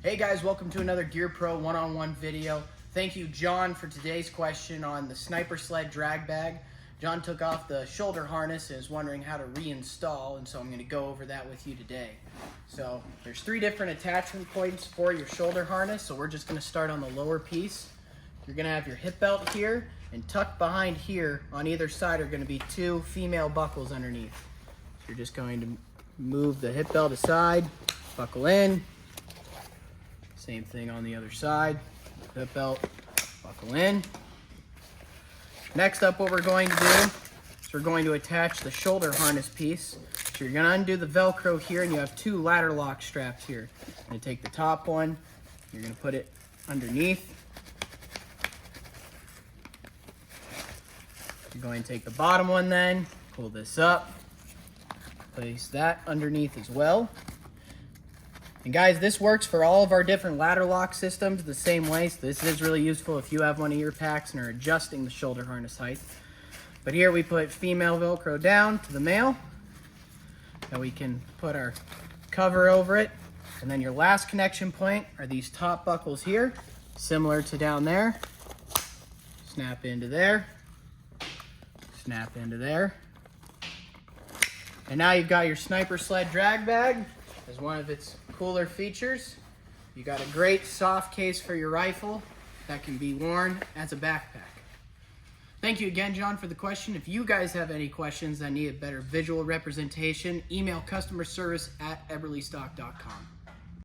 Hey guys, welcome to another Gear Pro one-on-one video. Thank you, John, for today's question on the Sniper Sled Drag Bag. John took off the shoulder harness and is wondering how to reinstall, and so I'm going to go over that with you today. So there's 3 different attachment points for your shoulder harness, so we're just going to start on the lower piece. You're going to have your hip belt here, and tucked behind here on either side are going to be 2 female buckles underneath. So you're just going to move the hip belt aside, buckle in. Same thing on the other side, hip belt, buckle in. Next up, what we're going to do is we're going to attach the shoulder harness piece. So you're going to undo the Velcro here, and you have 2 ladder lock straps here. You're going to take the top one, you're going to put it underneath. You're going to take the bottom one then, pull this up, place that underneath as well. And guys, this works for all of our different ladder lock systems the same way, so this is really useful if you have one of your packs and are adjusting the shoulder harness height. But here we put female Velcro down to the male, and we can put our cover over it. And then your last connection point are these top buckles here, similar to down there. Snap into there, snap into there. And now you've got your Sniper Sled Drag Bag as one of its cooler features. You got a great soft case for your rifle that can be worn as a backpack. Thank you again, John, for the question. If you guys have any questions that need a better visual representation, email customer service@eberlestock.com.